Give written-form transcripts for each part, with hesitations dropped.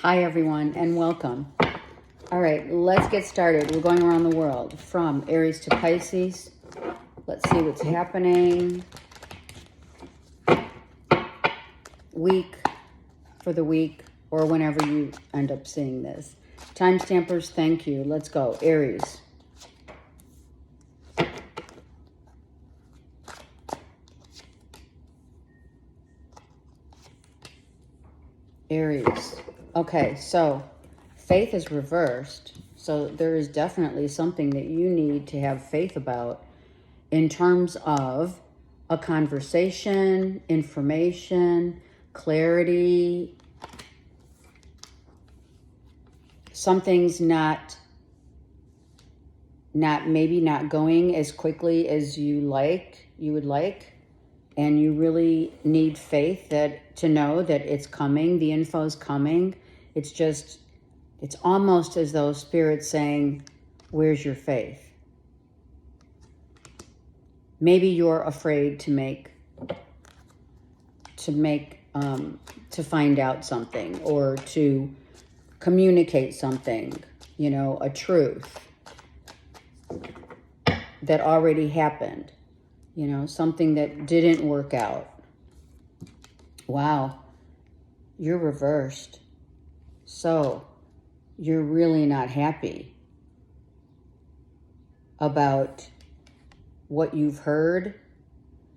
Hi, everyone, and welcome. All right, let's get started. We're going around the world from Aries to Pisces. Let's see what's happening. Week for the week, or whenever you end up seeing this. Timestampers, thank you. Let's go. Aries. Aries. Okay, so faith is reversed. So there is definitely something that you need to have faith about in terms of a conversation, information, clarity. Something's not maybe not going as quickly as you would like. And you really need faith to know that it's coming, the info's coming. It's almost as though Spirit's saying, where's your faith? Maybe you're afraid to find out something or to communicate something, a truth that already happened. Something that didn't work out. Wow, you're reversed. So you're really not happy about what you've heard,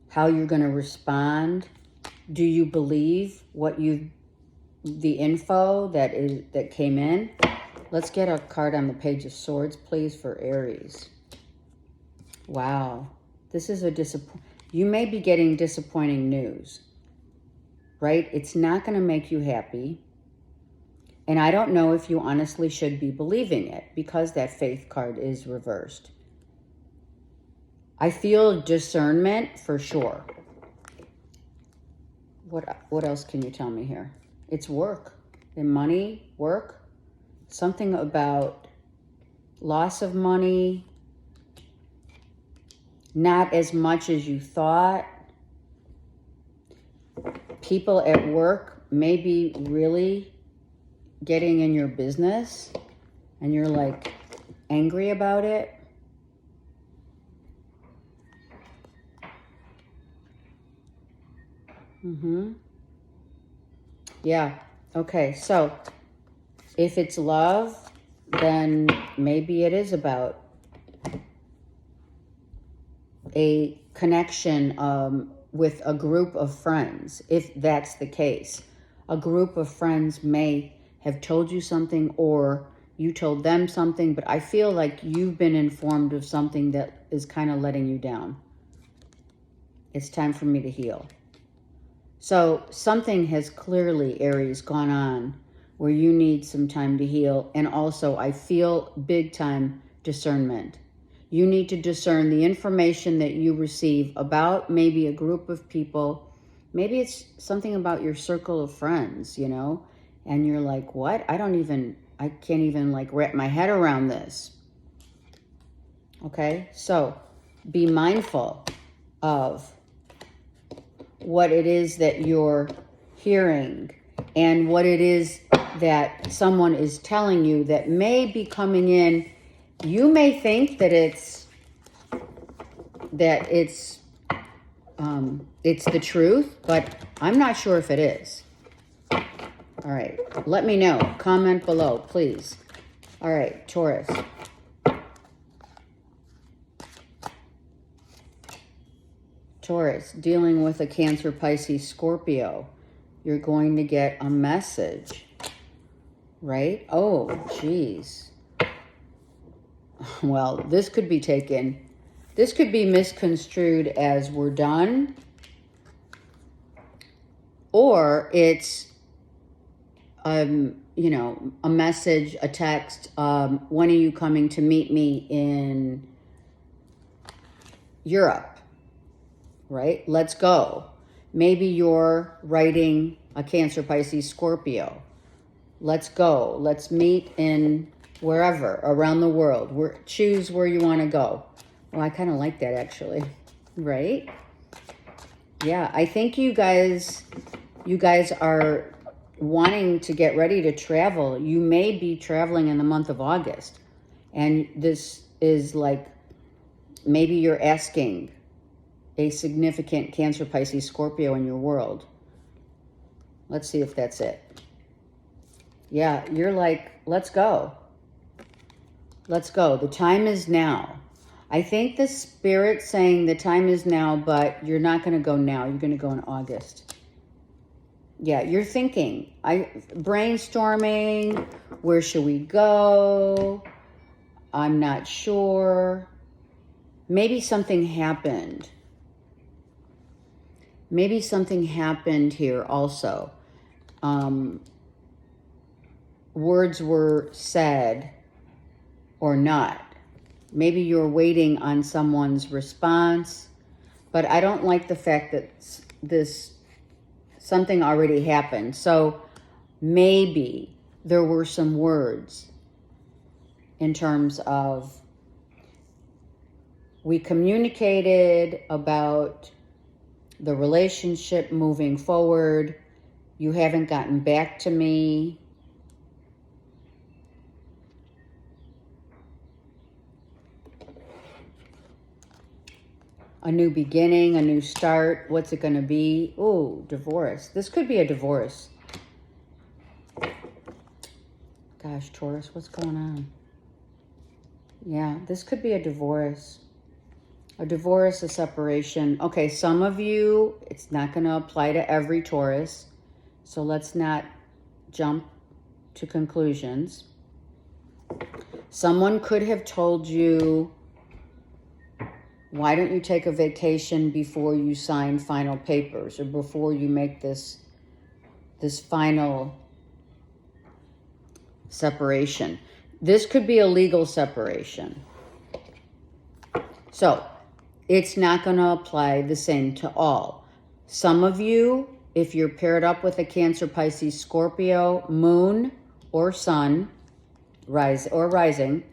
how you're going to respond. Do you believe the info that came in? Let's get a card on the Page of Swords, please, for Aries. Wow. This is you may be getting disappointing news, right? It's not going to make you happy. And I don't know if you honestly should be believing it because that faith card is reversed. I feel discernment for sure. What else can you tell me here? It's work and money, work, something about loss of money, not as much as you thought. People at work may be really getting in your business and you're like angry about it. Yeah. Okay. So if it's love, then maybe it is about a connection with a group of friends. If that's the case, a group of friends may have told you something or you told them something, but I feel like you've been informed of something that is kind of letting you down. It's time for me to heal. So something has clearly, Aries, gone on where you need some time to heal. And also I feel big time discernment. You need to discern the information that you receive about maybe a group of people. Maybe it's something about your circle of friends, and you're like, what? I can't even wrap my head around this. Okay, so be mindful of what it is that you're hearing and what it is that someone is telling you that may be coming in. You may think that it's the truth, but I'm not sure if it is. All right, let me know. Comment below, please. All right, Taurus. Taurus, dealing with a Cancer, Pisces, Scorpio. You're going to get a message, right? Oh, geez. Well, this could be misconstrued as we're done, or it's, a message, a text. When are you coming to meet me in Europe? Right? Let's go. Maybe you're writing a Cancer, Pisces, Scorpio. Let's go. Let's meet in wherever around the world. Choose where you want to go. Well, I kind of like that actually, right? Yeah, I think you guys are wanting to get ready to travel. You may be traveling in the month of August. And this is like, maybe you're asking a significant Cancer, Pisces, Scorpio in your world. Let's see if that's it. Yeah, you're like, let's go. Let's go. The time is now. I think the Spirit's saying the time is now, but you're not going to go now. You're going to go in August. Yeah, you're thinking. Brainstorming. Where should we go? I'm not sure. Maybe something happened. Maybe something happened here also. Words were said or not. Maybe you're waiting on someone's response, but I don't like the fact that something already happened. So maybe there were some words in terms of, we communicated about the relationship moving forward. You haven't gotten back to me. A new beginning, a new start. What's it going to be? Ooh, divorce. This could be a divorce. Gosh, Taurus, what's going on? Yeah, this could be a divorce. A divorce, a separation. Okay, some of you, it's not going to apply to every Taurus. So let's not jump to conclusions. Someone could have told you, why don't you take a vacation before you sign final papers, or before you make this final separation? This could be a legal separation. So it's not going to apply the same to all. Some of you, if you're paired up with a Cancer, Pisces, Scorpio, moon or sun, rising,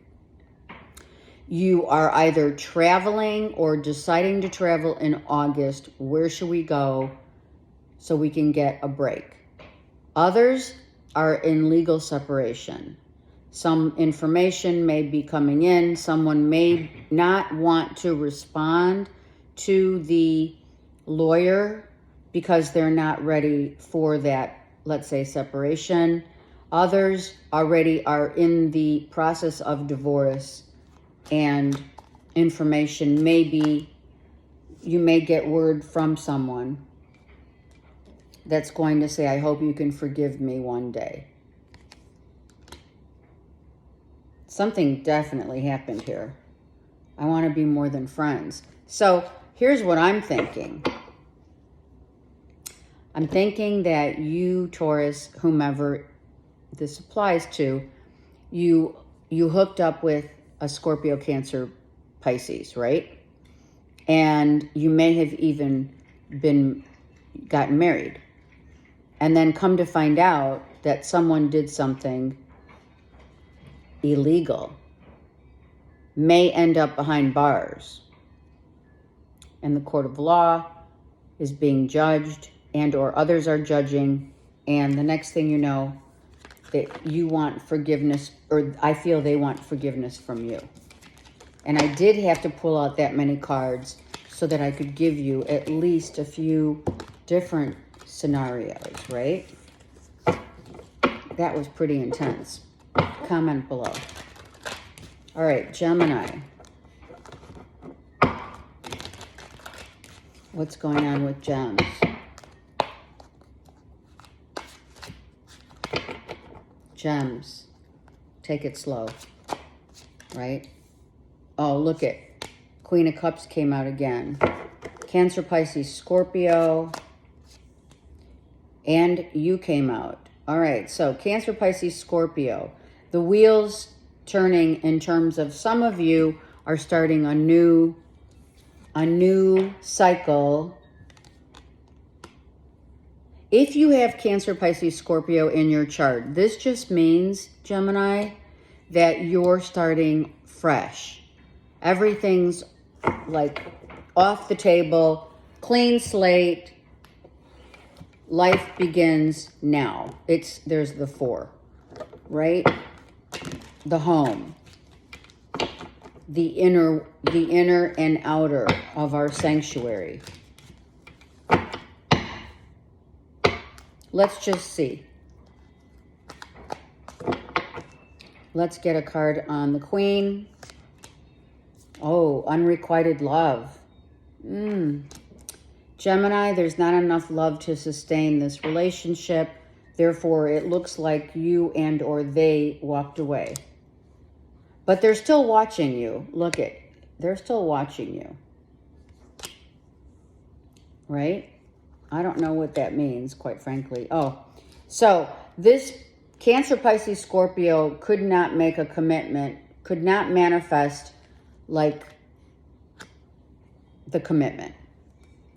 you are either traveling or deciding to travel in August. Where should we go so we can get a break? Others are in legal separation. Some information may be coming in. Someone may not want to respond to the lawyer because they're not ready for that, let's say, separation. Others already are in the process of divorce, and information may be, you may get word from someone that's going to say, I hope you can forgive me one day. Something definitely happened here. I want to be more than friends. So here's what I'm thinking. I'm thinking that you, Taurus, whomever this applies to, you hooked up with a Scorpio, Cancer, Pisces, right? And you may have even gotten married. And then come to find out that someone did something illegal, may end up behind bars. And the court of law is being judged, and or others are judging. And the next thing you know, that you want forgiveness, or I feel they want forgiveness from you. And I did have to pull out that many cards so that I could give you at least a few different scenarios, right? That was pretty intense. Comment below. All right, Gemini. What's going on with gems? Gems. Take it slow, right? Oh, look it. Queen of Cups came out again. Cancer, Pisces, Scorpio. And you came out. All right, so Cancer, Pisces, Scorpio. The wheels turning in terms of some of you are starting a new cycle. If you have Cancer, Pisces, Scorpio in your chart, this just means, Gemini, that you're starting fresh. Everything's like off the table, clean slate. life begins now. There's the 4, right? The home, the inner and outer of our sanctuary. Let's just see. Let's get a card on the Queen. Oh, unrequited love. Gemini, there's not enough love to sustain this relationship. Therefore, it looks like you and or they walked away. But they're still watching you. Look it. They're still watching you. Right? I don't know what that means, quite frankly. Oh, so this Cancer, Pisces, Scorpio could not make a commitment, could not manifest like the commitment,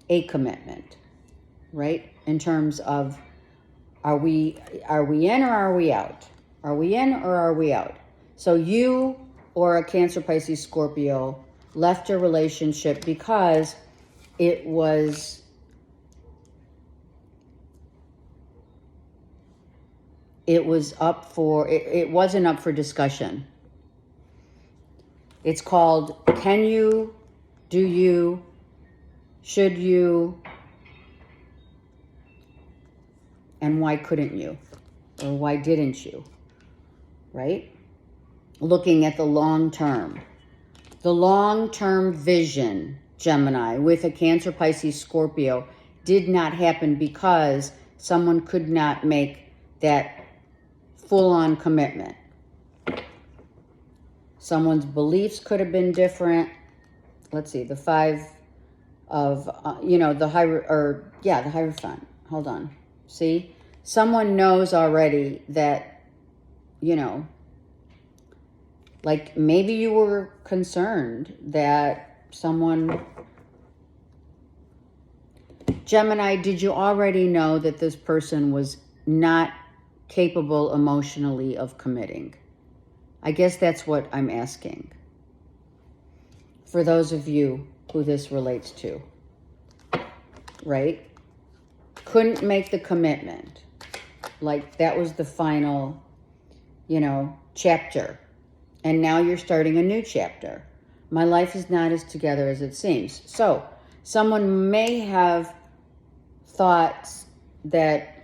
a commitment, right? In terms of, are we in or are we out? Are we in or are we out? So you or a Cancer, Pisces, Scorpio left a relationship because it was up for, it wasn't up for discussion. It's called, can you, do you, should you, and why couldn't you? Or why didn't you? Right? Looking at the long term. The long-term vision, Gemini, with a Cancer, Pisces, Scorpio, did not happen because someone could not make that full-on commitment. Someone's beliefs could have been different. Let's see, the 5 of, the Hierophant. Hold on. See? Someone knows already that, like maybe you were concerned that someone... Gemini, did you already know that this person was not capable emotionally of committing? I guess that's what I'm asking. For those of you who this relates to, right? Couldn't make the commitment. Like that was the final, chapter. And now you're starting a new chapter. My life is not as together as it seems. So someone may have thought that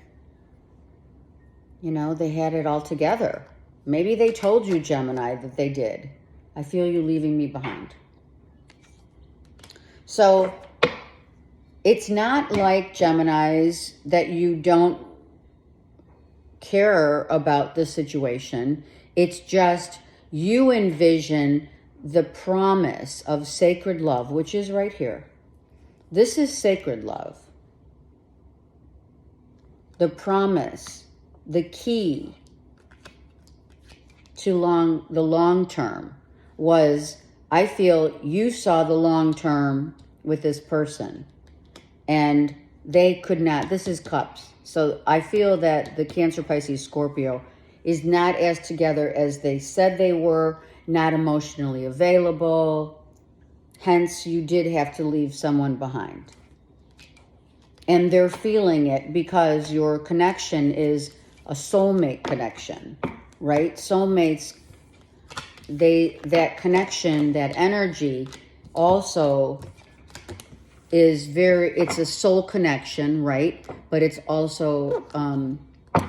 they had it all together. Maybe they told you, Gemini, that they did. I feel you leaving me behind. So it's not like, Geminis, that you don't care about the situation. It's just you envision the promise of sacred love, which is right here. This is sacred love. The promise, the key to the long term was, I feel you saw the long term with this person and they could not. This is Cups. So I feel that the Cancer, Pisces, Scorpio is not as together as they said they were, not emotionally available. Hence, you did have to leave someone behind. And they're feeling it because your connection is a soulmate connection, right? Soulmates, that connection, that energy also is it's a soul connection, right? But it's also,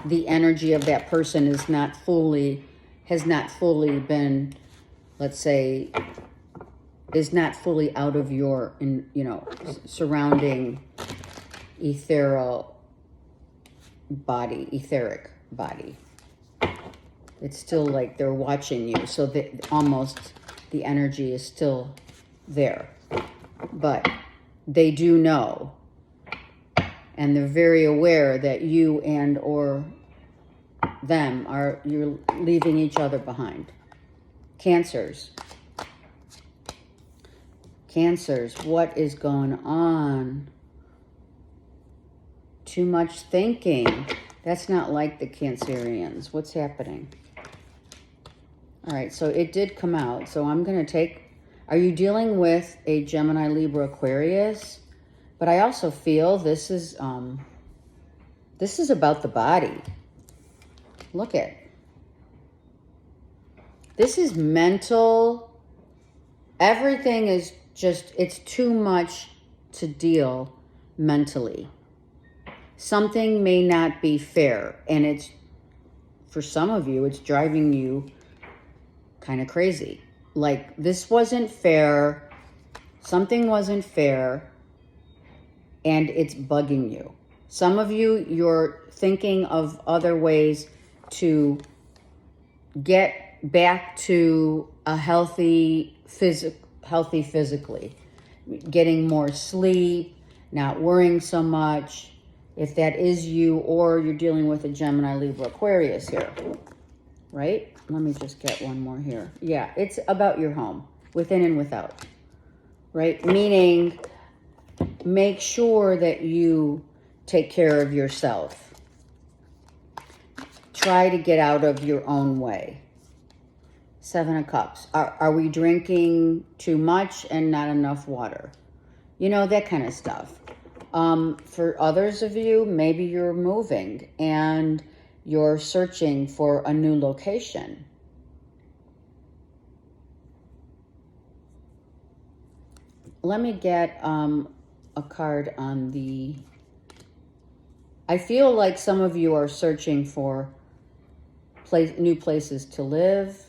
the energy of that person has not fully been, let's say, is not fully out of your, surrounding etheric body. It's still like they're watching you. So that almost the energy is still there. But they do know. And they're very aware that you and or them you're leaving each other behind. Cancers, what is going on? Too much thinking. That's not like the Cancerians. What's happening? All right, so it did come out. So I'm going to take... Are you dealing with a Gemini, Libra, Aquarius? But I also feel this is... This is about the body. Look at. This is mental. Everything is just, it's too much to deal mentally. Something may not be fair, and it's, for some of you, it's driving you kind of crazy. Like, this wasn't fair, something wasn't fair, and it's bugging you. Some of you, you're thinking of other ways to get back to a healthy physically. Getting more sleep, not worrying so much. If that is you, or you're dealing with a Gemini, Libra, Aquarius here, right? Let me just get one more here. Yeah, it's about your home, within and without, right? Meaning, make sure that you take care of yourself. Try to get out of your own way. 7 of Cups. Are we drinking too much and not enough water? You know, that kind of stuff. For others of you, maybe you're moving and you're searching for a new location. Let me get a card on the... I feel like some of you are searching for new places to live.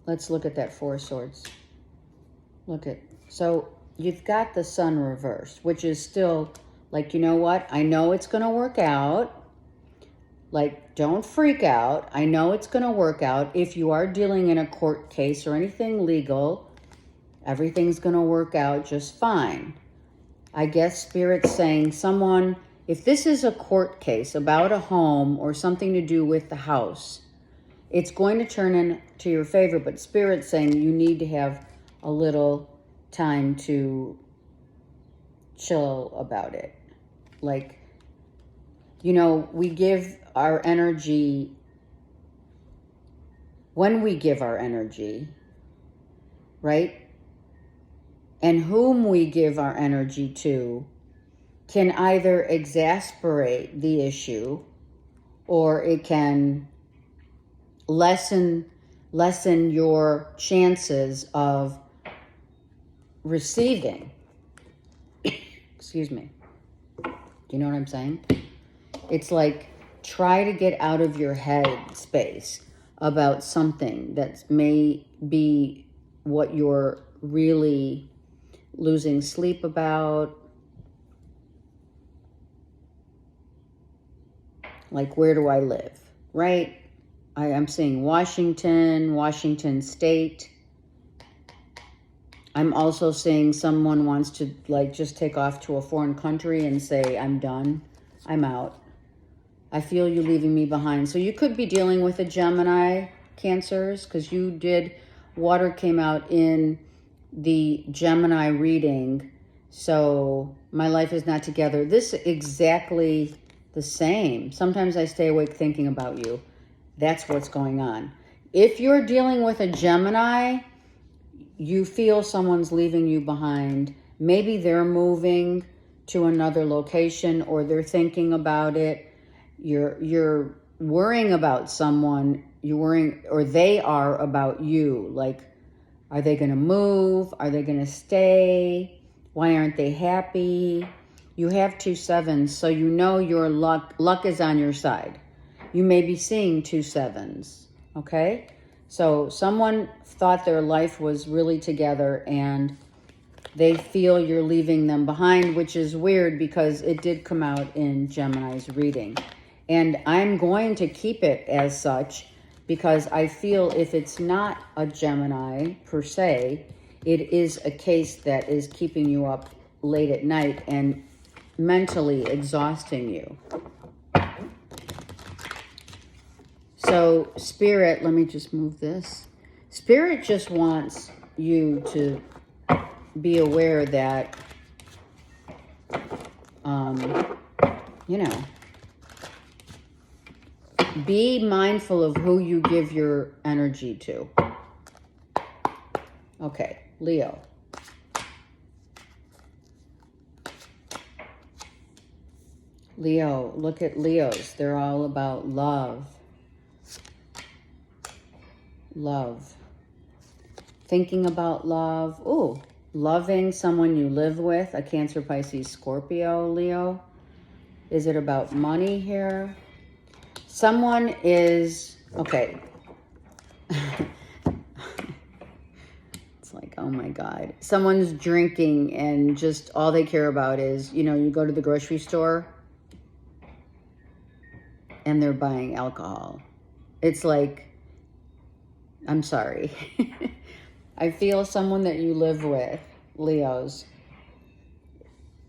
Let's look at that 4 of Swords. Look at, so you've got the Sun reversed, which is still like, you know what? I know it's going to work out. Like, don't freak out. I know it's going to work out. If you are dealing in a court case or anything legal, everything's going to work out just fine. I guess Spirit's saying someone, if this is a court case about a home or something to do with the house, it's going to turn into your favor, but Spirit's saying you need to have a little time to chill about it. Like, you know, we give our energy, when we give our energy, right? And whom we give our energy to can either exasperate the issue, or it can lessen your chances of receiving. Excuse me. Do you know what I'm saying? It's like, try to get out of your head space about something that may be what you're really losing sleep about. Like, where do I live? Right? I'm seeing Washington State. I'm also seeing someone wants to, like, just take off to a foreign country and say, I'm done. I'm out. I feel you leaving me behind. So you could be dealing with a Gemini, Cancers, because you did, water came out in the Gemini reading. So my life is not together. This is exactly the same. Sometimes I stay awake thinking about you. That's what's going on. If you're dealing with a Gemini, you feel someone's leaving you behind. Maybe they're moving to another location, or they're thinking about it. You're worrying about someone. You're worrying, or they are about you. Like, are they going to move? Are they going to stay? Why aren't they happy? You have 2 7s, so you know your luck is on your side. You may be seeing 2 7s, okay? So someone thought their life was really together and they feel you're leaving them behind, which is weird because it did come out in Gemini's reading. And I'm going to keep it as such because I feel if it's not a Gemini per se, it is a case that is keeping you up late at night and mentally exhausting you. So Spirit, let me just move this. Spirit just wants you to be aware that, you know, be mindful of who you give your energy to. Okay, Leo. Leo, look at Leos. They're all about love. Love. Thinking about love. Ooh, loving someone you live with. A Cancer, Pisces, Scorpio, Leo. Is it about money here? Someone is, okay. It's like, oh my God. Someone's drinking and just all they care about is, you know, you go to the grocery store and they're buying alcohol. It's like, I'm sorry. I feel someone that you live with, Leos,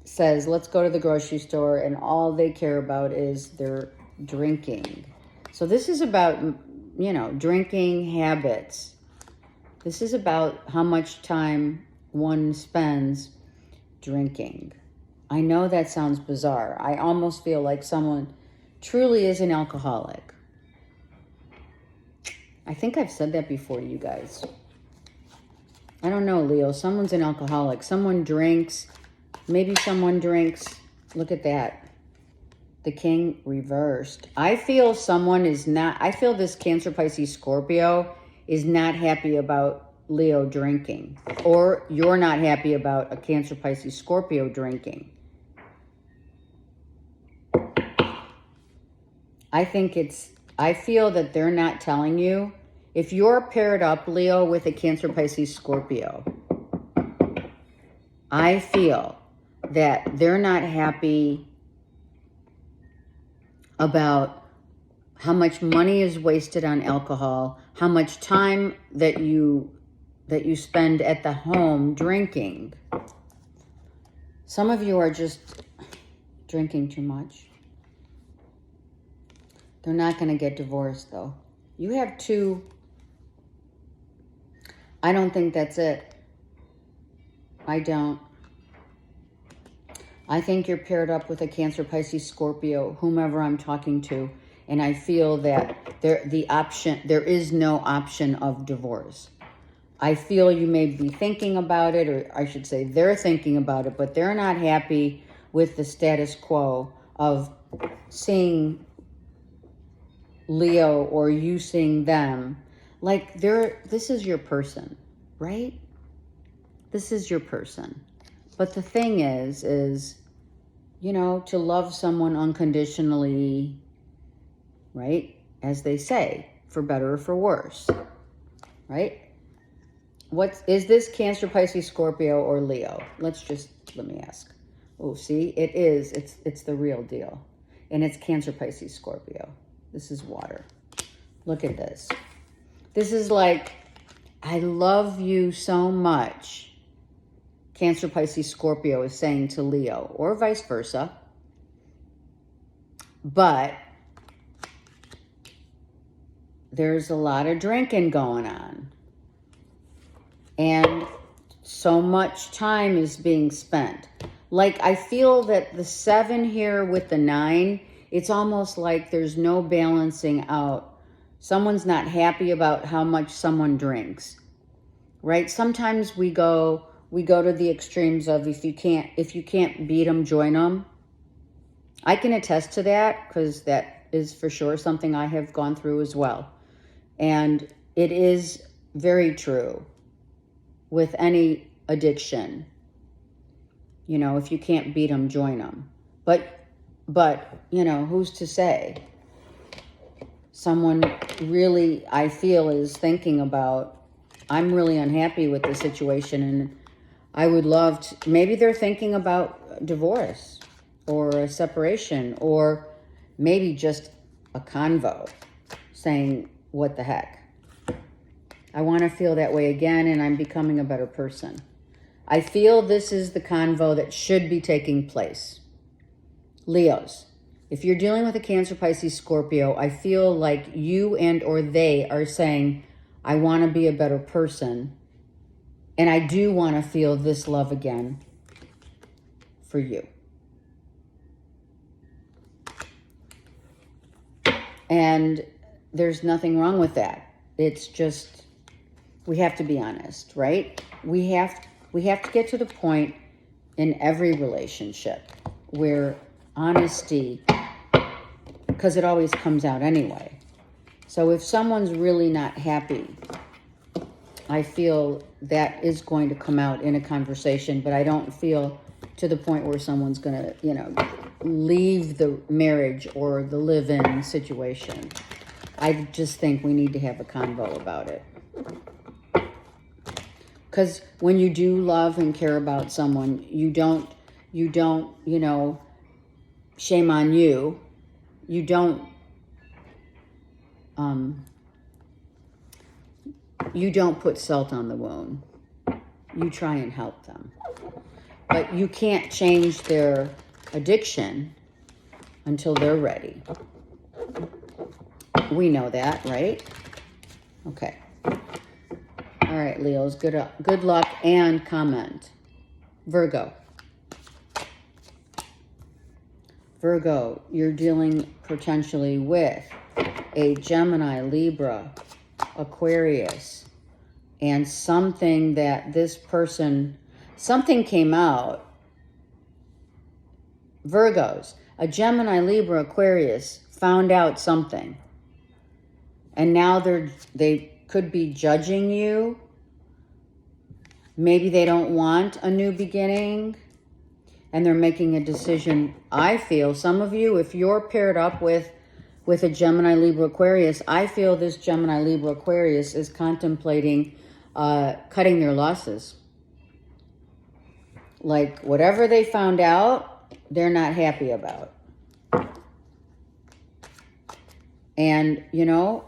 says, let's go to the grocery store, and all they care about is their drinking. So this is about, you know, drinking habits. This is about how much time one spends drinking. I know that sounds bizarre. I almost feel like someone truly is an alcoholic. I think I've said that before to you guys. I don't know, Leo. Someone's an alcoholic. Someone drinks. Maybe someone drinks. Look at that. The King reversed. I feel someone is not. I feel this Cancer, Pisces, Scorpio is not happy about Leo drinking. Or you're not happy about a Cancer, Pisces, Scorpio drinking. I feel that they're not telling you. If you're paired up, Leo, with a Cancer, Pisces, Scorpio, I feel that they're not happy about how much money is wasted on alcohol, how much time that you spend at the home drinking. Some of you are just drinking too much. They're not going to get divorced, though. You have two. I don't think that's it. I don't. I think you're paired up with a Cancer, Pisces, Scorpio, whomever I'm talking to, and I feel that there is no option of divorce. I feel you may be thinking about it, or I should say they're thinking about it, but they're not happy with the status quo of seeing Leo or you seeing them. Like this is your person, right? This is your person. But the thing is, you know, to love someone unconditionally, right? As they say, for better or for worse, right? What is this Cancer, Pisces, Scorpio, or Leo? Let me ask. Oh, see, it's the real deal. And it's Cancer, Pisces, Scorpio. This is water. Look at this. This is like, I love you so much. Cancer, Pisces, Scorpio is saying to Leo, or vice versa. But there's a lot of drinking going on. And so much time is being spent. Like, I feel that the 7 here with the 9, it's almost like there's no balancing out. Someone's not happy about how much someone drinks, right? Sometimes we go to the extremes of if you can't beat them, join them. I can attest to that because that is for sure something I have gone through as well. And it is very true with any addiction. You know, if you can't beat them, join them. But you know, who's to say? Someone really, I feel, is thinking about, I'm really unhappy with the situation and I would love to, maybe they're thinking about divorce or a separation or maybe just a convo saying, what the heck? I want to feel that way again and I'm becoming a better person. I feel this is the convo that should be taking place. Leos, if you're dealing with a Cancer, Pisces, Scorpio, I feel like you and or they are saying, I want to be a better person. And I do want to feel this love again for you. And there's nothing wrong with that. It's just, we have to be honest, right? We have to get to the point in every relationship where honesty, because it always comes out anyway. So if someone's really not happy, I feel that is going to come out in a conversation, but I don't feel to the point where someone's going to, you know, leave the marriage or the live-in situation. I just think we need to have a convo about it. Because when you do love and care about someone, you don't, you know, shame on you. You don't put salt on the wound. You try and help them. But you can't change their addiction until they're ready. We know that, right? Okay. All right, Leos, good luck and comment. Virgo. Virgo, you're dealing potentially with a Gemini, Libra, Aquarius, and something that this person, something came out. Virgos, a Gemini, Libra, Aquarius found out something. And now they could be judging you. Maybe they don't want a new beginning. And they're making a decision. I feel some of you, if you're paired up with a Gemini, Libra, Aquarius, I feel this Gemini, Libra, Aquarius is contemplating cutting their losses. Like whatever they found out, they're not happy about. And, you know,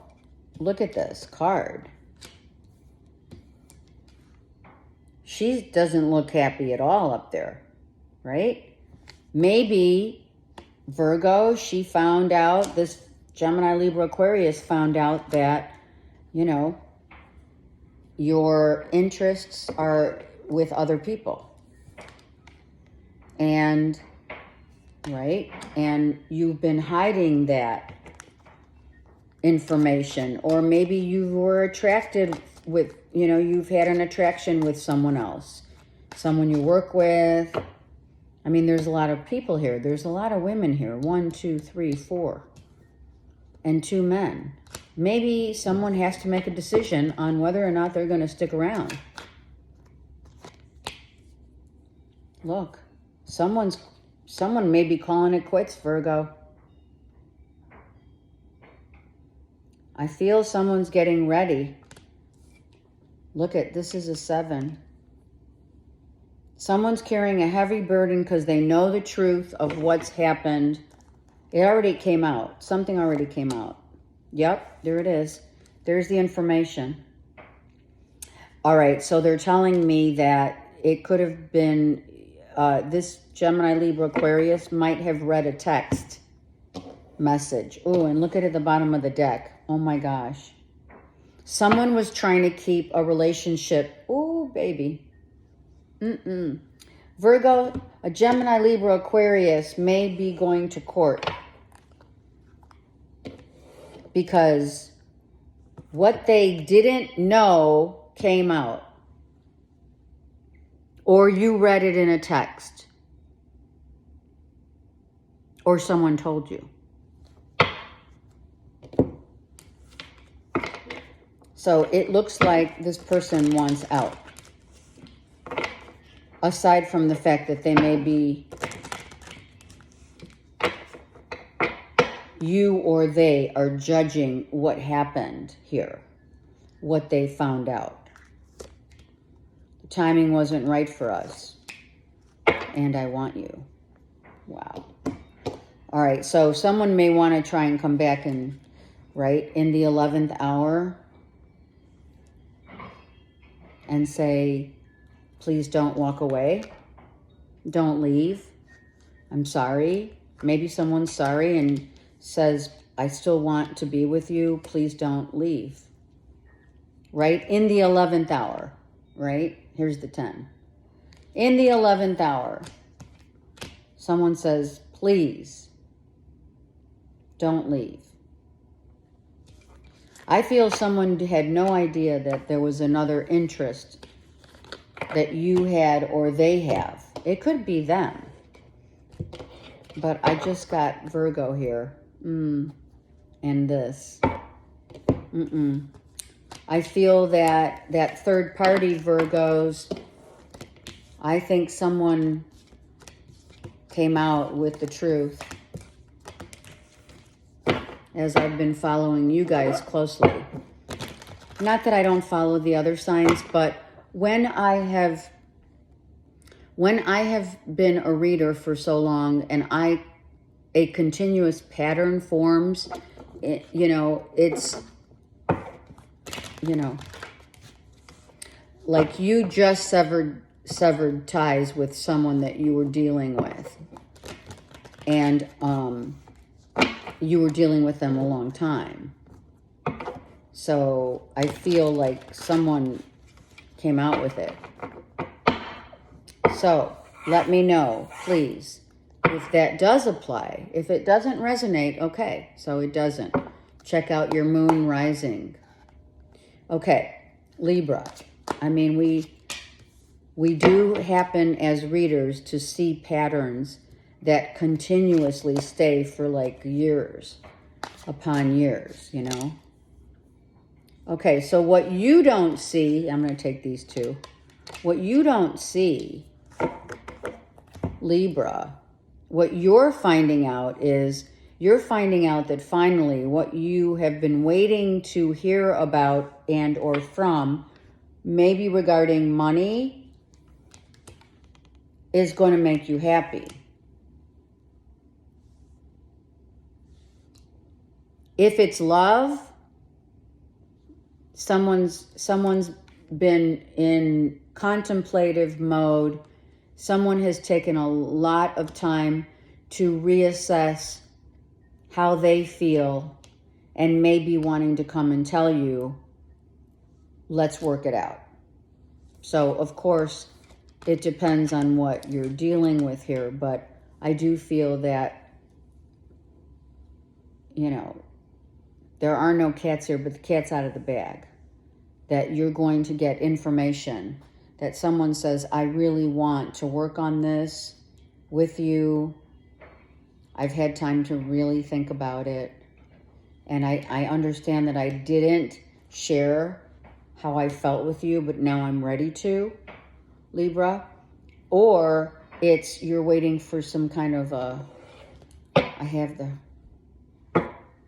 look at this card. She doesn't look happy at all up there. Right? Maybe Virgo, she found out, this Gemini, Libra, Aquarius found out that, you know, your interests are with other people. And, right? And you've been hiding that information. Or maybe you were attracted with, you know, you've had an attraction with someone else. Someone you work with. I mean, there's a lot of people here. There's a lot of women here. 1, 2, 3, 4. And 2 men. Maybe someone has to make a decision on whether or not they're going to stick around. Look, someone may be calling it quits, Virgo. I feel someone's getting ready. Look at, this is a 7. Someone's carrying a heavy burden because they know the truth of what's happened. It already came out. Something already came out. Yep, there it is. There's the information. All right, so they're telling me that it could have been, this Gemini, Libra, Aquarius might have read a text message. Oh, and look at the bottom of the deck. Oh my gosh. Someone was trying to keep a relationship. Oh, baby. Virgo, a Gemini, Libra, Aquarius may be going to court because what they didn't know came out, or you read it in a text, or someone told you. So it looks like this person wants out. Aside from the fact that they may be, you or they are judging what happened here, what they found out. The timing wasn't right for us, and I want you. Wow. All right, so someone may want to try and come back and, right, in the 11th hour and say, please don't walk away. Don't leave. I'm sorry. Maybe someone's sorry and says, I still want to be with you. Please don't leave. Right? In the 11th hour. Right? Here's the 10. In the 11th hour, someone says, please don't leave. I feel someone had no idea that there was another interest that you had or they have. It could be them. But I just got Virgo here. And this. I feel that third party Virgos, I think someone came out with the truth as I've been following you guys closely. Not that I don't follow the other signs, but when I have been a reader for so long and a continuous pattern forms, it's, like you just severed ties with someone that you were dealing with. And you were dealing with them a long time. So I feel like someone came out with it. So let me know, please, if that does apply. If it doesn't resonate, okay, so it doesn't. Check out your moon rising. Okay, Libra. I mean, we do happen as readers to see patterns that continuously stay for like years upon years, Okay, so what you don't see, I'm going to take these two. What you don't see, Libra, what you're finding out is you're finding out that finally what you have been waiting to hear about and or from, maybe regarding money, is going to make you happy. If it's love, someone's been in contemplative mode. Someone has taken a lot of time to reassess how they feel and maybe wanting to come and tell you, let's work it out. So, of course, it depends on what you're dealing with here, but I do feel that, there are no cats here, but the cat's out of the bag. That you're going to get information. That someone says, I really want to work on this with you. I've had time to really think about it. And I understand that I didn't share how I felt with you, but now I'm ready to, Libra. Or it's you're waiting for some kind of I have the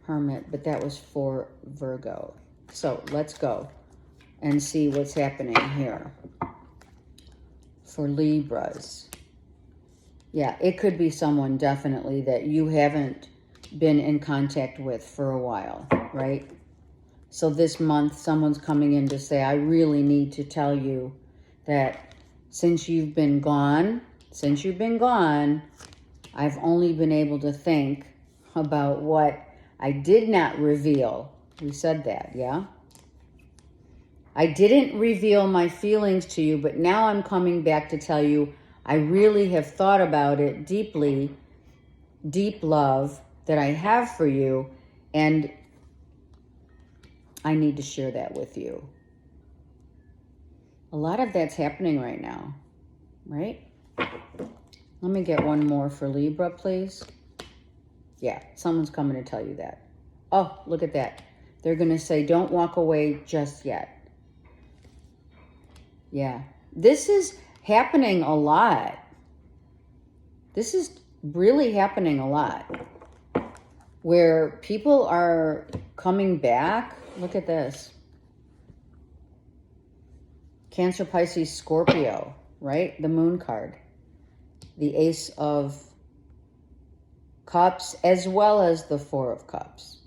Hermit, but that was for Virgo. So let's go and see what's happening here for Libras. Yeah, it could be someone definitely that you haven't been in contact with for a while, right? So this month, someone's coming in to say, I really need to tell you that since you've been gone, I've only been able to think about what I did not reveal. We said that, yeah? I didn't reveal my feelings to you, but now I'm coming back to tell you I really have thought about it deeply, deep love that I have for you, and I need to share that with you. A lot of that's happening right now, right? Let me get one more for Libra, please. Yeah, someone's coming to tell you that. Oh, look at that. They're going to say, don't walk away just yet. Yeah, this is happening a lot. This is really happening a lot. Where people are coming back. Look at this. Cancer, Pisces, Scorpio, right? The Moon card. The Ace of Cups, as well as the Four of Cups.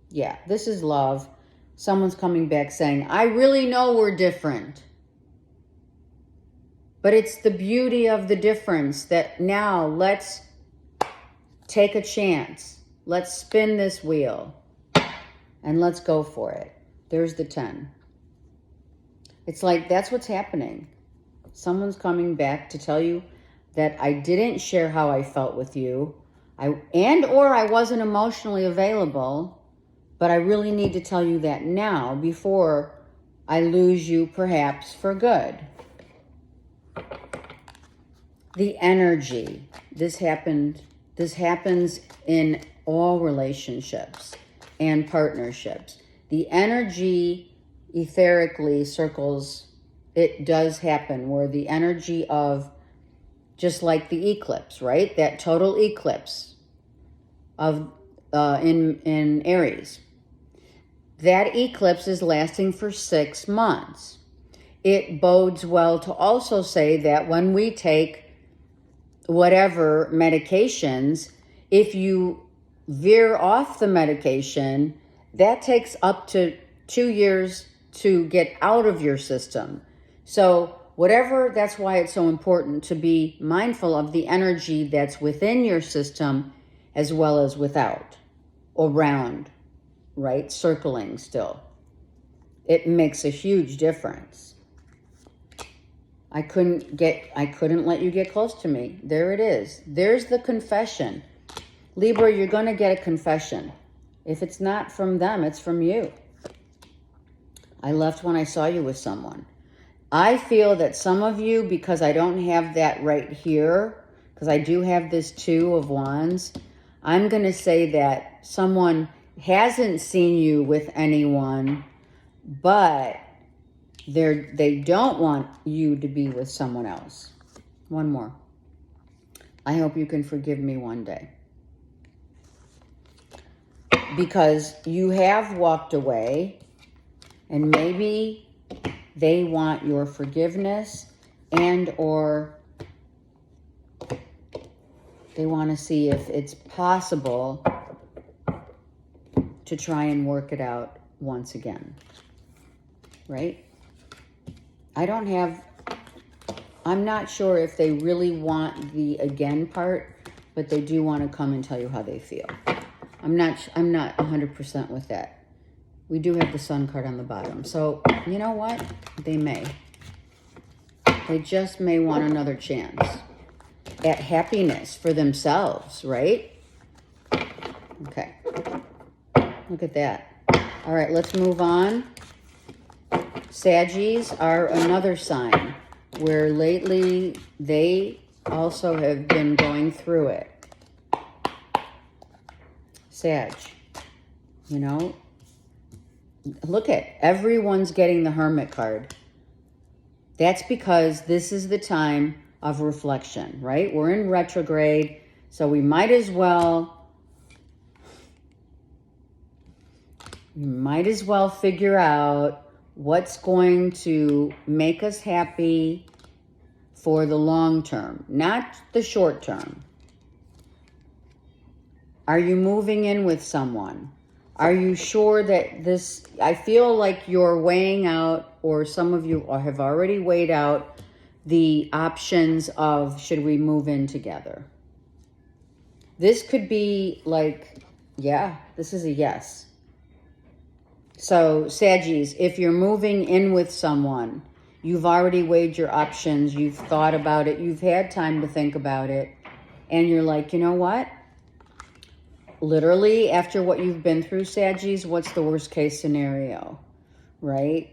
Yeah, this is love. Someone's coming back saying, I really know we're different. But it's the beauty of the difference that now let's take a chance. Let's spin this wheel and let's go for it. There's the 10. It's like that's what's happening. Someone's coming back to tell you that I didn't share how I felt with you. Or I wasn't emotionally available, but I really need to tell you that now before I lose you perhaps for good. The energy. This happened This happens in all relationships and partnerships. The energy etherically circles, it does happen where the energy of, just like the eclipse, right? That total eclipse of in Aries. That eclipse is lasting for 6 months. It bodes well to also say that when we take whatever medications, if you veer off the medication, that takes up to 2 years to get out of your system. So whatever, that's why it's so important to be mindful of the energy that's within your system as well as without, around, right? Circling still. It makes a huge difference. I couldn't let you get close to me. There it is. There's the confession. Libra, you're going to get a confession. If it's not from them, it's from you. I left when I saw you with someone. I feel that some of you, because I don't have that right here, because I do have this 2 of Wands, I'm going to say that someone hasn't seen you with anyone, but they don't want you to be with someone else. One more. I hope you can forgive me one day. Because you have walked away, and maybe they want your forgiveness, and or they want to see if it's possible to try and work it out once again. Right? I'm not sure if they really want the again part, but they do want to come and tell you how they feel. I'm not 100% with that. We do have the Sun card on the bottom. So, you know what? They may. They just may want another chance at happiness for themselves, right? Okay. Look at that. All right, let's move on. Saggies are another sign where lately they also have been going through it. Sag, you know, look at everyone's getting the Hermit card. That's because this is the time of reflection, right? We're in retrograde, so we might as well figure out what's going to make us happy for the long term, not the short term. Are you moving in with someone? Are you sure that this, I feel like you're weighing out, or some of you have already weighed out the options of, should we move in together? This could be like, yeah, this is a yes. So, Saggies, if you're moving in with someone, you've already weighed your options, you've thought about it, you've had time to think about it, and you're like, you know what? Literally, after what you've been through, Saggies, what's the worst case scenario, right?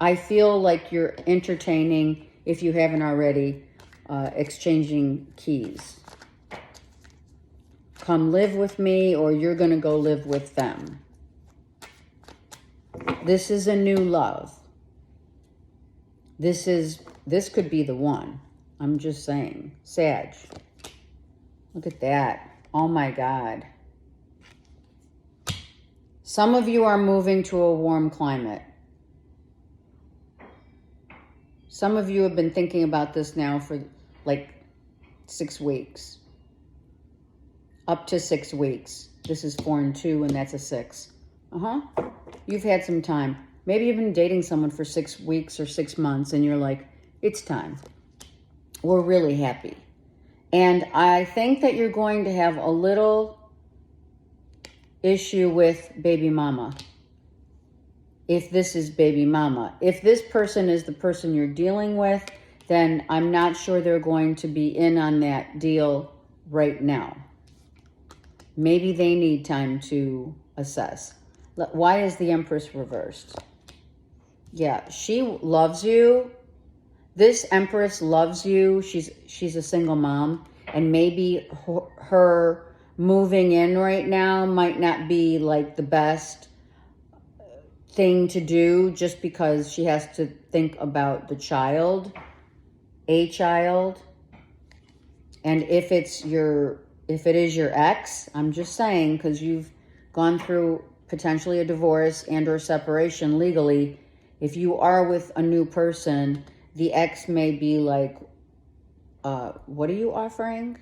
I feel like you're entertaining, if you haven't already, exchanging keys. Come live with me, or you're going to go live with them. This is a new love. This could be the one. I'm just saying. Sag. Look at that. Oh my God. Some of you are moving to a warm climate. Some of you have been thinking about this now for like 6 weeks. Up to 6 weeks. This is 4 and 2, and that's a 6. You've had some time. Maybe you've been dating someone for 6 weeks or 6 months, and you're like, it's time. We're really happy. And I think that you're going to have a little issue with baby mama. If this is baby mama. If this person is the person you're dealing with, then I'm not sure they're going to be in on that deal right now. Maybe they need time to assess. Why is the Empress reversed? Yeah, she loves you. This Empress loves you. She's a single mom. And maybe her moving in right now might not be like the best thing to do, just because she has to think about a child. And if it is your ex, I'm just saying, because you've gone through potentially a divorce and or separation legally, if you are with a new person, the ex may be like, what are you offering?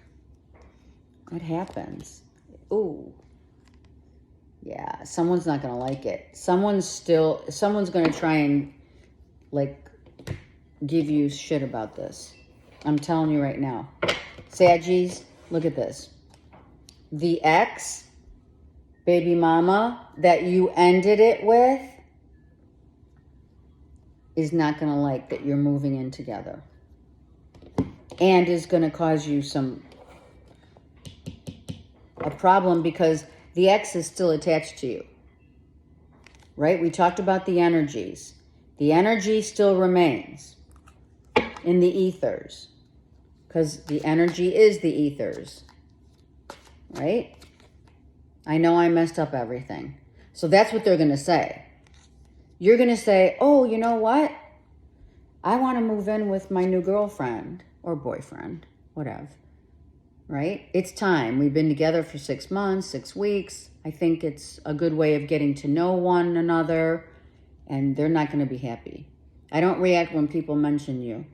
It happens. Ooh. Yeah, someone's not going to like it. Someone's going to try and like give you shit about this. I'm telling you right now. Saggies, look at this. The ex, baby mama, that you ended it with is not going to like that you're moving in together. And is going to cause you a problem, because the ex is still attached to you. Right? We talked about the energies. The energy still remains in the ethers, because the energy is the ethers. Right? I know I messed up everything. So that's what they're going to say. You're going to say, oh, you know what? I want to move in with my new girlfriend or boyfriend, whatever. Right? It's time. We've been together for 6 months, 6 weeks. I think it's a good way of getting to know one another, and they're not going to be happy. I don't react when people mention you.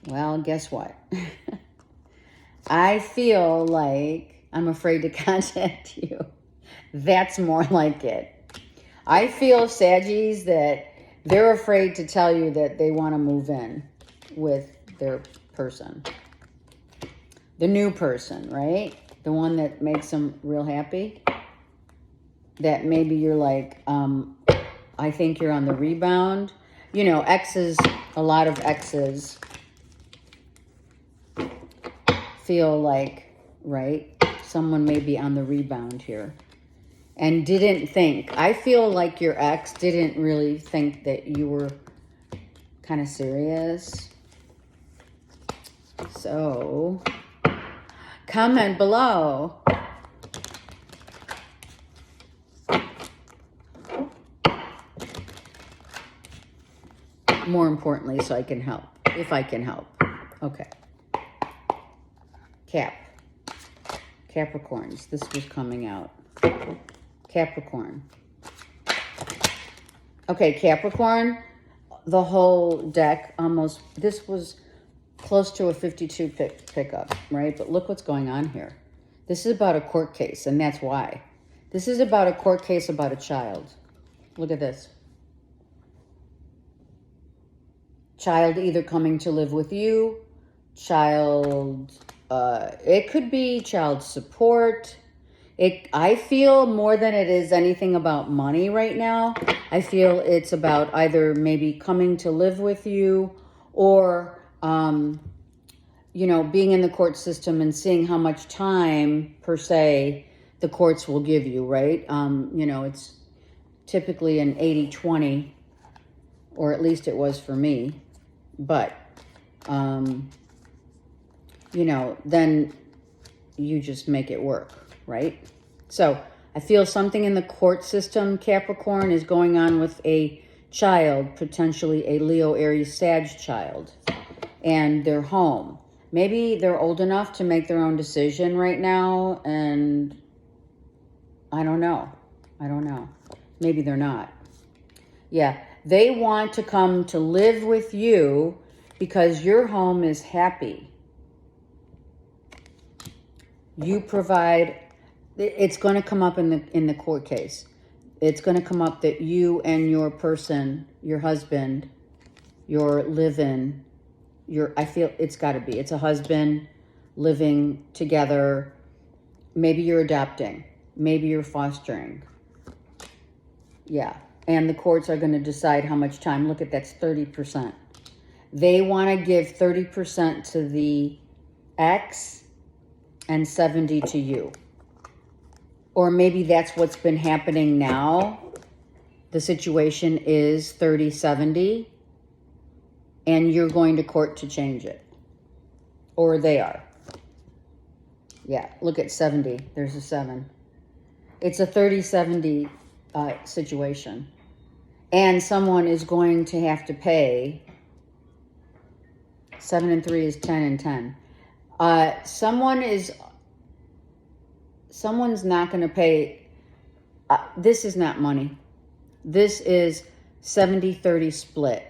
Well, guess what? I feel like I'm afraid to contact you. That's more like it. I feel, Saggies, that they're afraid to tell you that they want to move in with their person. The new person, right? The one that makes them real happy. That maybe you're like, I think you're on the rebound. You know, exes, a lot of exes feel like, right? Someone may be on the rebound here. And didn't think. I feel like your ex didn't really think that you were kind of serious. So, comment below. More importantly, so I can help. If I can help. Okay. Capricorns. This was coming out. Capricorn. Okay, Capricorn, the whole deck almost, this was close to a 52 pickup, right? But look what's going on here. This is about a court case, and that's why. This is about a court case about a child. Look at this. Child either coming to live with you, child, it could be child support. I feel more than it is anything about money right now. I feel it's about either maybe coming to live with you or, you know, being in the court system and seeing how much time, per se, the courts will give you, right? You know, it's typically an 80-20, or at least it was for me. But, you know, then you just make it work. Right? So I feel something in the court system, Capricorn, is going on with a child, potentially a Leo, Aries, Sag child, and they're home. Maybe they're old enough to make their own decision right now, and I don't know. Maybe they're not. Yeah, they want to come to live with you because your home is happy. You provide. It's going to come up in the court case. It's going to come up that you and your person, your husband, your live-in, I feel it's got to be. It's a husband living together. Maybe you're adopting. Maybe you're fostering. Yeah. And the courts are going to decide how much time. Look at that's 30%. They want to give 30% to the ex and 70 to you. Or maybe that's what's been happening now. The situation is 30-70, and you're going to court to change it. or they are. Yeah, look at 70. There's a 7. It's a 30-70 situation. And someone is going to have to pay. 7 and 3 is 10 and 10. Someone's not going to pay. This is not money. This is 70-30 split.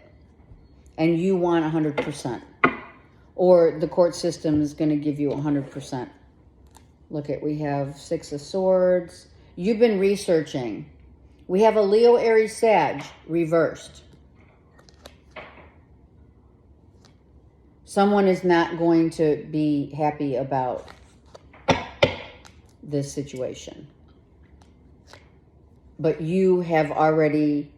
And you want 100%. Or the court system is going to give you 100%. Look at, we have 6 of Swords. You've been researching. We have a Leo, Aries, Sag reversed. Someone is not going to be happy about this situation. But you have already,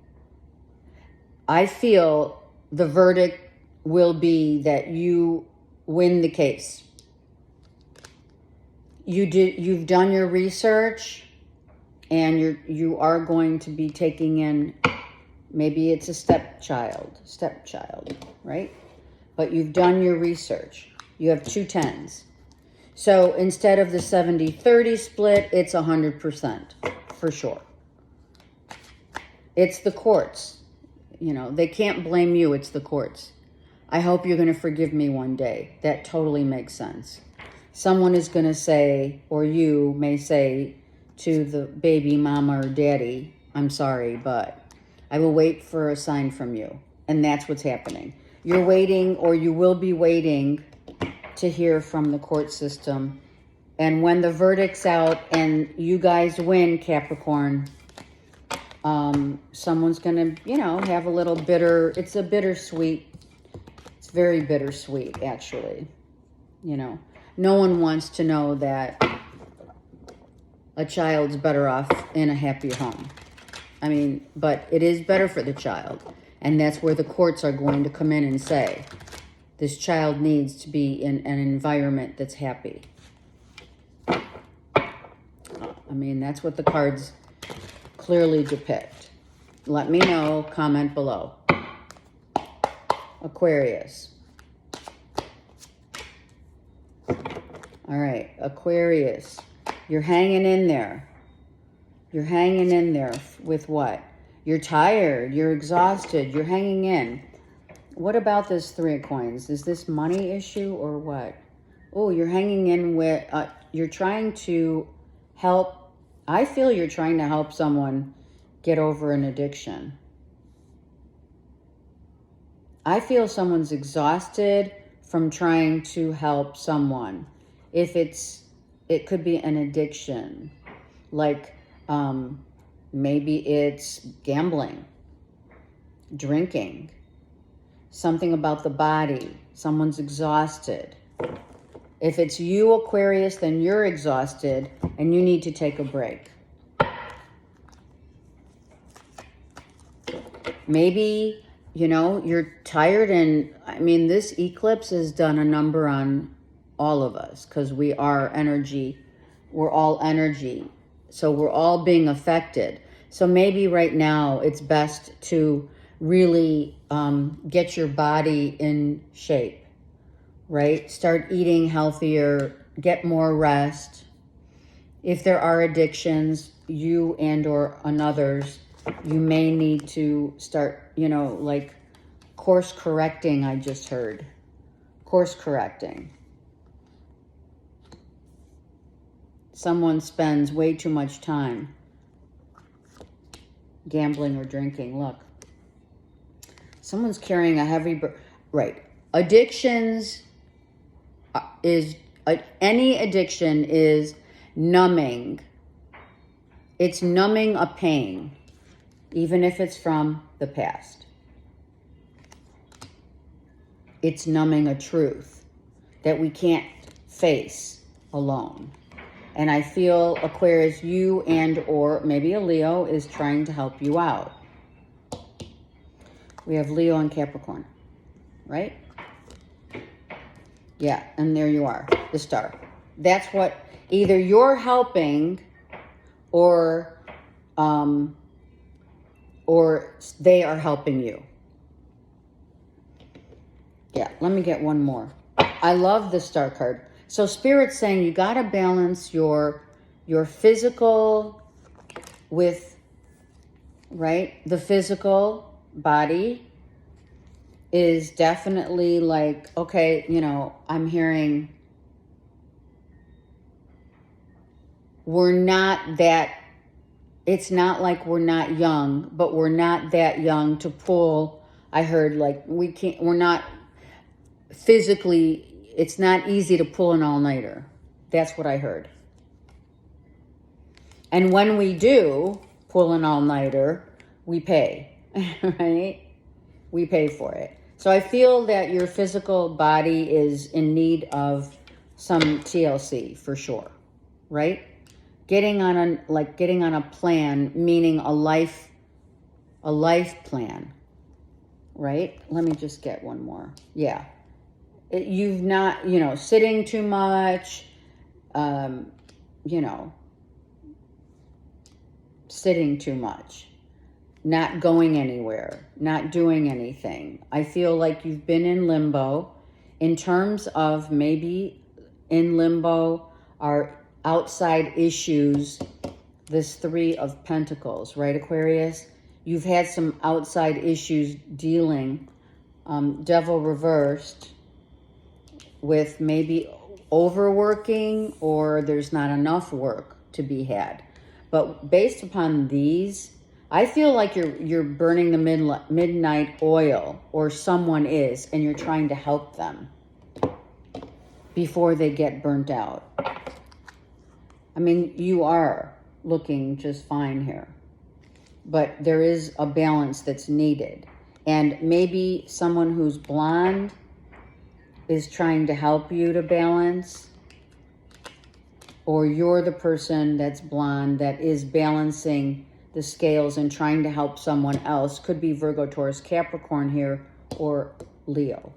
I feel the verdict will be that you win the case. You've done your research, and you are going to be taking in, maybe it's a stepchild, right? But you've done your research. You have 2 10s. So instead of the 70-30 split, it's 100% for sure. It's the courts. You know, they can't blame you. It's the courts. I hope you're going to forgive me one day. That totally makes sense. Someone is going to say, or you may say to the baby mama or daddy, I'm sorry, but I will wait for a sign from you. And that's what's happening. You're waiting, or you will be waiting to hear from the court system. And when the verdict's out and you guys win, Capricorn, someone's going to, have a little bitter. It's a bittersweet. It's very bittersweet, actually. No one wants to know that a child's better off in a happier home. I mean, but it is better for the child. And that's where the courts are going to come in and say, this child needs to be in an environment that's happy. I mean, that's what the cards clearly depict. Let me know, comment below. Aquarius. All right, Aquarius. You're hanging in there. You're hanging in there with what? You're tired. You're exhausted. You're hanging in. What about this 3 of Coins? Is this money issue or what? Oh, you're hanging in with, you're trying to help. I feel you're trying to help someone get over an addiction. I feel someone's exhausted from trying to help someone. It could be an addiction, like maybe it's gambling, drinking, something about the body. Someone's exhausted. If it's you, Aquarius, then you're exhausted and you need to take a break. Maybe, you're tired, and I mean, this eclipse has done a number on all of us because we are energy. We're all energy. So we're all being affected. So maybe right now it's best to really get your body in shape, right? Start eating healthier, get more rest. If there are addictions, you and or others, you may need to start, like course correcting, I just heard. Course correcting. Someone spends way too much time gambling or drinking. Look. Someone's carrying a heavy... Right. Addictions is... any addiction is numbing. It's numbing a pain, even if it's from the past. It's numbing a truth that we can't face alone. And I feel, Aquarius, you and or maybe a Leo is trying to help you out. We have Leo and Capricorn, right? Yeah, and there you are, the Star. That's what, either you're helping or they are helping you. Yeah, let me get one more. I love the Star card. So Spirit's saying you got to balance your physical with, right? The physical body is definitely like, okay, you know, I'm hearing we're not that, it's not like we're not young, but we're not that young to pull. I heard like we're not physically, it's not easy to pull an all-nighter. That's what I heard. And when we do pull an all-nighter, we pay, right? We pay for it. So I feel that your physical body is in need of some TLC for sure, right? Getting on a plan, meaning a life plan, right? Let me just get one more. Yeah. You've not, you know, sitting too much, you know, sitting too much, not going anywhere, not doing anything. I feel like you've been in limbo. In terms of maybe in limbo are outside issues, this Three of Pentacles, right, Aquarius? You've had some outside issues dealing, Devil reversed, with maybe overworking or there's not enough work to be had. But based upon these, I feel like you're burning the midnight oil, or someone is, and you're trying to help them before they get burnt out. I mean, you are looking just fine here, but there is a balance that's needed. And maybe someone who's blonde is trying to help you to balance, or you're the person that's blonde that is balancing the scales and trying to help someone else. Could be Virgo, Taurus, Capricorn here, or Leo.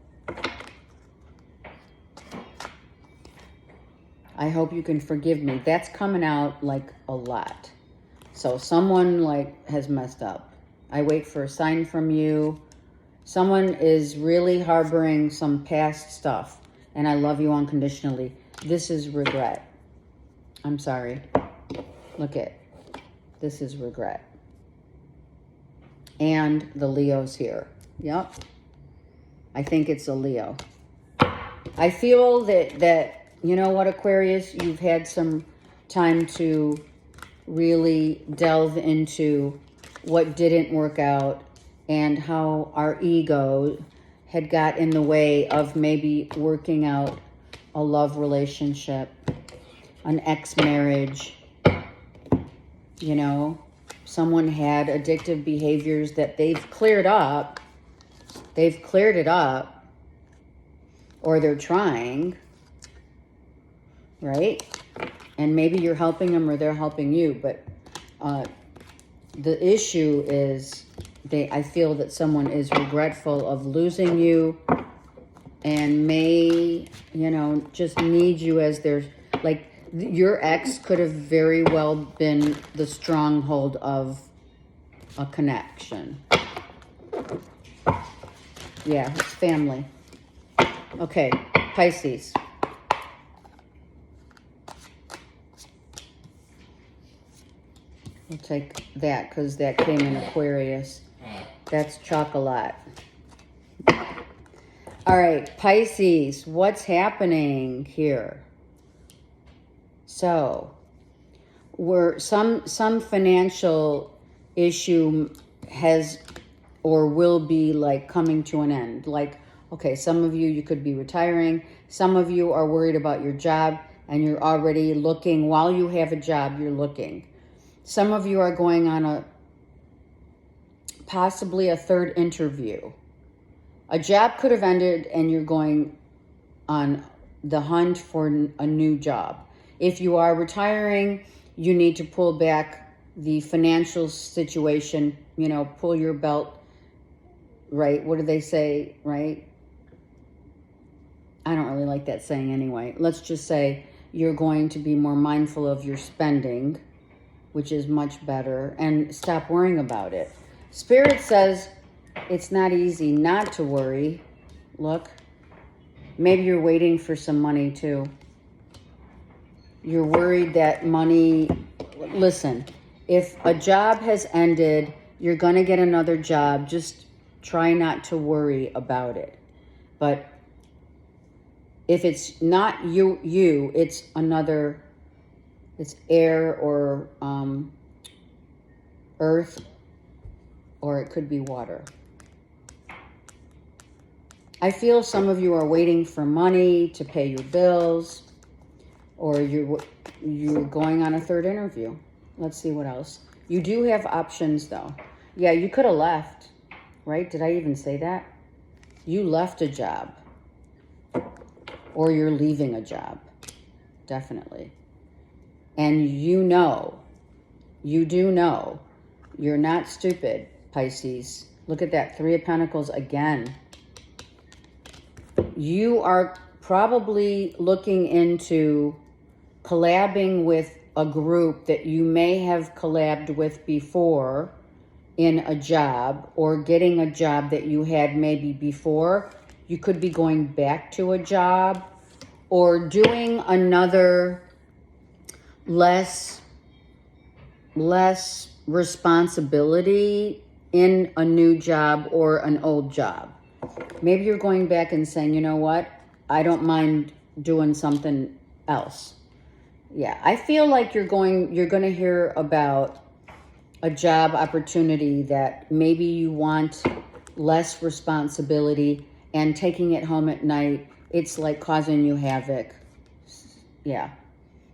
I hope you can forgive me. That's coming out like a lot. So someone like has messed up. I wait for a sign from you. Someone is really harboring some past stuff, and I love you unconditionally. This is regret. I'm sorry. Look at, this is regret. And the Leo's here. Yep. I think it's a Leo. I feel that you know what, Aquarius, you've had some time to really delve into what didn't work out and how our ego had got in the way of maybe working out a love relationship, an ex-marriage. You know, someone had addictive behaviors that they've cleared up. They've cleared it up, or they're trying, right? And maybe you're helping them or they're helping you, but the issue is I feel that someone is regretful of losing you and may, you know, just need you as their, like, your ex could have very well been the stronghold of a connection. Yeah, it's family. Okay, Pisces. We'll take that because that came in Aquarius. That's chocolate. All right, Pisces, what's happening here? So, we're some financial issue has or will be like coming to an end. Like, okay, some of you could be retiring. Some of you are worried about your job and you're already looking. While you have a job, you're looking. Some of you are going on possibly a third interview. A job could have ended and you're going on the hunt for a new job. If you are retiring, you need to pull back the financial situation, you know, pull your belt, right? What do they say, right? I don't really like that saying anyway. Let's just say you're going to be more mindful of your spending, which is much better, and stop worrying about it. Spirit says it's not easy not to worry. Look, Maybe you're waiting for some money too. You're worried that money, listen, if a job has ended, you're going to get another job. Just try not to worry about it. But if it's not you, it's another, it's air or earth, or it could be water. I feel some of you are waiting for money to pay your bills, or you're going on a third interview. Let's see what else. You do have options though. Yeah, you could have left, right? Did I even say that? You left a job, or you're leaving a job, definitely. And you do know, you're not stupid, Pisces. Look at that, 3 of Pentacles again. You are probably looking into collabing with a group that you may have collabed with before in a job, or getting a job that you had maybe before. You could be going back to a job or doing another less responsibility in a new job or an old job. Maybe you're going back and saying, you know what? I don't mind doing something else. Yeah, I feel like you're going to hear about a job opportunity that maybe you want less responsibility, and taking it home at night, it's like causing you havoc. Yeah.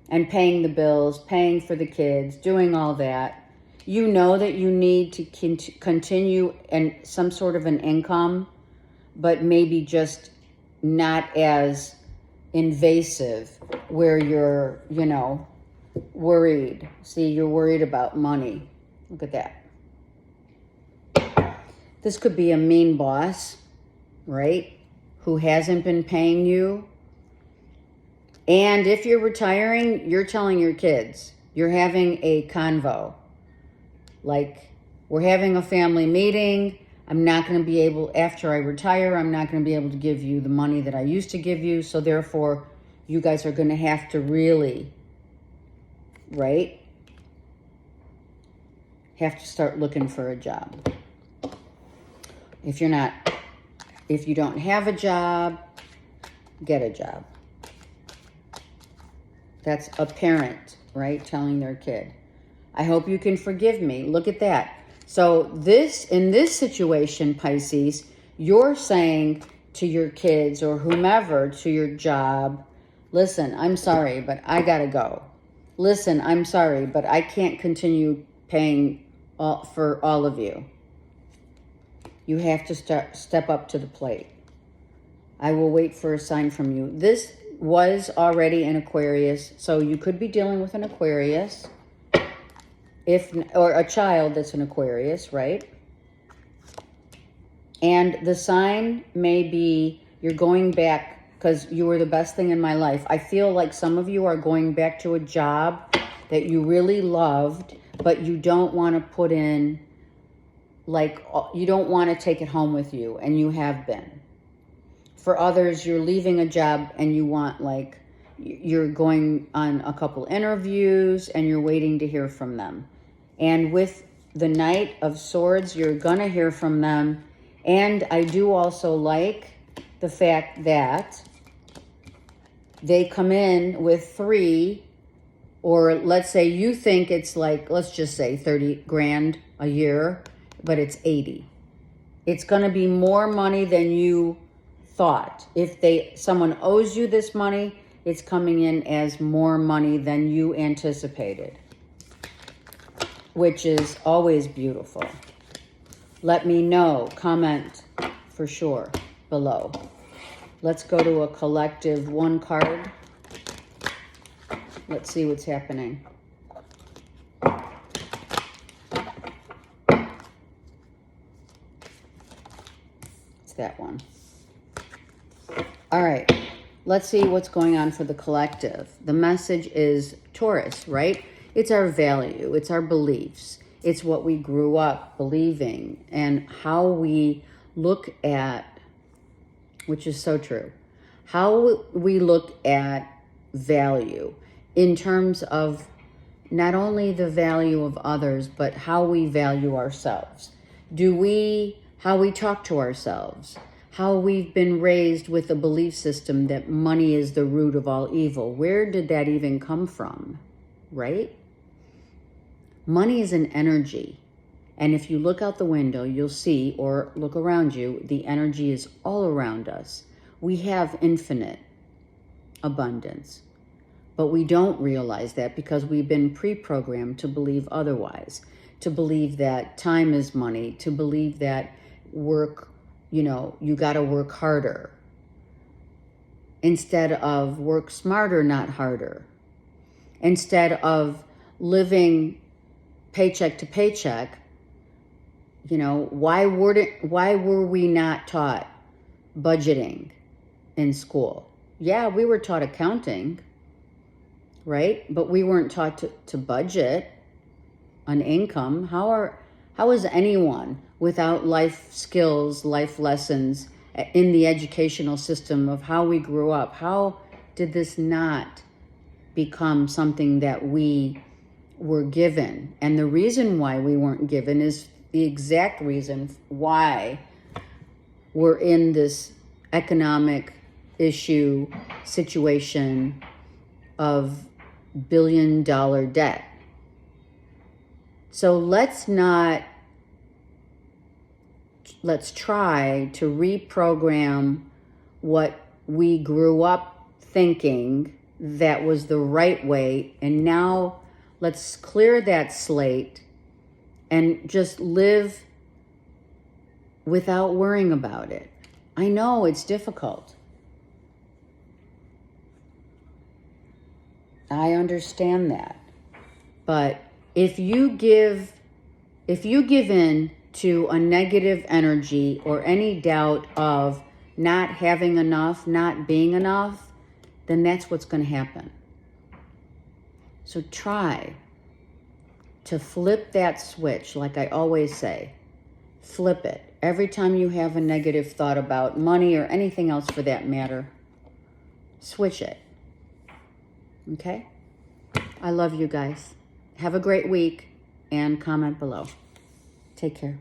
And paying the bills, paying for the kids, doing all that. You know that you need to continue and some sort of an income, but maybe just not as invasive, where you're, worried. See, you're worried about money. Look at that. This could be a mean boss, right? Who hasn't been paying you. And if you're retiring, you're telling your kids, you're having a convo. Like, we're having a family meeting. I'm not going to be able, after I retire, I'm not going to be able to give you the money that I used to give you. So therefore, you guys are going to have to really, right? Have to start looking for a job. If you don't have a job, get a job. That's a parent, right? Telling their kid, I hope you can forgive me. Look at that. So in this situation, Pisces, you're saying to your kids or whomever, to your job, listen, I'm sorry, but I gotta go. Listen, I'm sorry, but I can't continue paying for all of you. You have to step up to the plate. I will wait for a sign from you. This was already an Aquarius, so you could be dealing with an Aquarius, or a child that's an Aquarius, right? And the sign may be you're going back because you were the best thing in my life. I feel like some of you are going back to a job that you really loved, but you don't want to put in, like, you don't want to take it home with you, and you have been. For others, you're leaving a job and you want, like, you're going on a couple interviews and you're waiting to hear from them. And with the Knight of Swords, you're going to hear from them. And I do also like the fact that they come in with 3, or let's say you think it's like, let's just say 30 grand a year, but it's 80. It's going to be more money than you thought. If someone owes you this money, it's coming in as more money than you anticipated, which is always beautiful. Let me know, comment for sure below. Let's go to a collective 1 card. Let's see what's happening. It's that one. All right, let's see what's going on for the collective. The message is Taurus, right? It's our value, it's our beliefs, it's what we grew up believing, and how we look at, which is so true, How we look at value in terms of not only the value of others, but how we value ourselves. How we talk to ourselves, how we've been raised with a belief system that money is the root of all evil. Where did that even come from, right? Money is an energy. And if you look out the window, you'll see, or look around you, the energy is all around us. We have infinite abundance, but we don't realize that because we've been pre-programmed to believe otherwise, to believe that time is money, to believe that work, you got to work harder instead of work smarter, not harder. Instead of living paycheck to paycheck, why were we not taught budgeting in school? Yeah, we were taught accounting, right? But we weren't taught to budget an income. How is anyone without life skills, life lessons in the educational system of how we grew up, how did this not become something that we were given? And the reason why we weren't given is the exact reason why we're in this economic issue situation of billion-dollar debt. So let's try to reprogram what we grew up thinking that was the right way, and now let's clear that slate and just live without worrying about it. I know it's difficult. I understand that. But if you give in to a negative energy or any doubt of not having enough, not being enough, then that's what's going to happen. So try to flip that switch, like I always say. Flip it. Every time you have a negative thought about money or anything else for that matter, switch it. Okay? I love you guys. Have a great week and comment below. Take care.